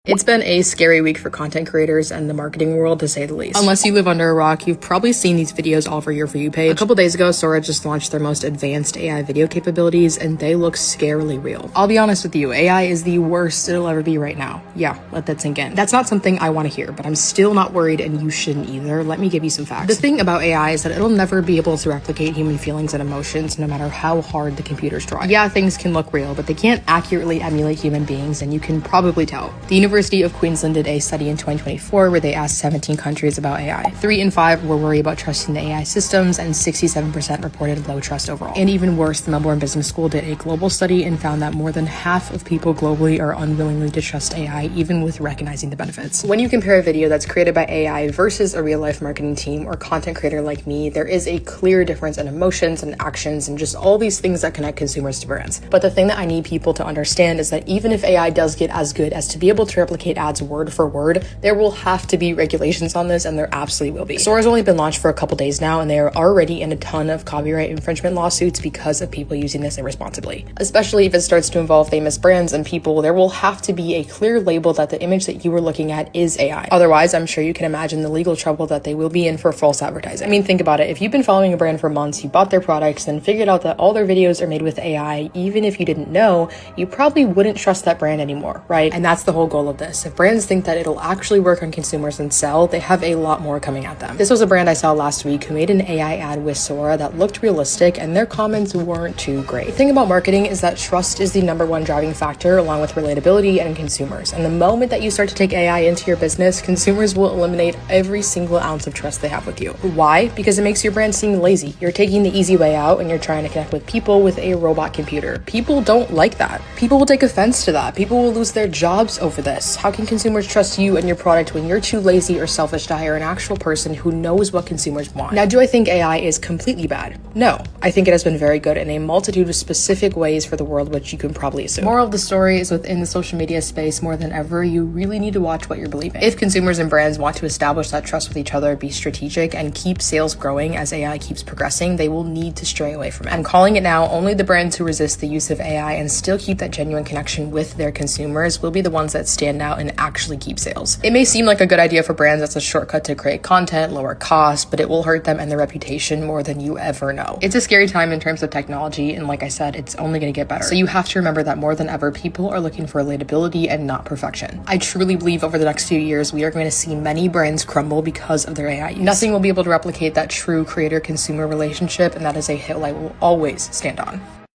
It's been a scary week for content creators and the marketing world, to say the least. Unless you live under a rock, you've probably seen these videos all over your For You page. A couple days ago, Sora just launched their most advanced AI video capabilities, and they look scarily real. I'll be honest with you, AI is the worst it'll ever be right now. Yeah, let that sink in. That's not something I want to hear, but I'm still not worried, and you shouldn't either. Let me give you some facts. The thing about AI is that it'll never be able to replicate human feelings and emotions, no matter how hard the computers try. Yeah, things can look real, but they can't accurately emulate human beings, and you can probably tell. The University of Queensland did a study in 2024 where they asked 17 countries about AI. 3 in 5 were worried about trusting the AI systems, and 67% reported low trust overall. And even worse, the Melbourne Business School did a global study and found that more than half of people globally are unwillingly to trust AI, even with recognizing the benefits. When you compare a video that's created by AI versus a real-life marketing team or content creator like me, there is a clear difference in emotions and actions and just all these things that connect consumers to brands. But the thing that I need people to understand is that even if AI does get as good as to be able to replicate ads word for word, there will have to be regulations on this, and there absolutely will be. Sora's only been launched for a couple days now, and they are already in a ton of copyright infringement lawsuits because of people using this irresponsibly. Especially if it starts to involve famous brands and people, there will have to be a clear label that the image that you were looking at is AI. Otherwise, I'm sure you can imagine the legal trouble that they will be in for false advertising. I mean, think about it. If you've been following a brand for months, you bought their products, then figured out that all their videos are made with AI, even if you didn't know, you probably wouldn't trust that brand anymore, right? And that's the whole goal of this. If brands think that it'll actually work on consumers and sell, they have a lot more coming at them. This was a brand I saw last week who made an AI ad with Sora that looked realistic, and their comments weren't too great. The thing about marketing is that trust is the #1 driving factor, along with relatability and consumers. And the moment that you start to take AI into your business, consumers will eliminate every single ounce of trust they have with you. Why? Because it makes your brand seem lazy. You're taking the easy way out, and you're trying to connect with people with a robot computer. People don't like that. People will take offense to that. People will lose their jobs over this. How can consumers trust you and your product when you're too lazy or selfish to hire an actual person who knows what consumers want? Now, do I think AI is completely bad? No. I think it has been very good in a multitude of specific ways for the world, which you can probably assume. Moral of the story is, within the social media space, more than ever, you really need to watch what you're believing. If consumers and brands want to establish that trust with each other, be strategic, and keep sales growing as AI keeps progressing, they will need to stray away from it. I'm calling it now. Only the brands who resist the use of AI and still keep that genuine connection with their consumers will be the ones that stand out and actually keep sales. It may seem like a good idea for brands as a shortcut to create content, lower costs, but it will hurt them and their reputation more than you ever know. It's a scary time in terms of technology, and like I said, it's only going to get better. So you have to remember that more than ever, people are looking for relatability and not perfection. I truly believe over the next few years, we are going to see many brands crumble because of their AI use. Nothing will be able to replicate that true creator-consumer relationship, and that is a hill I will always stand on.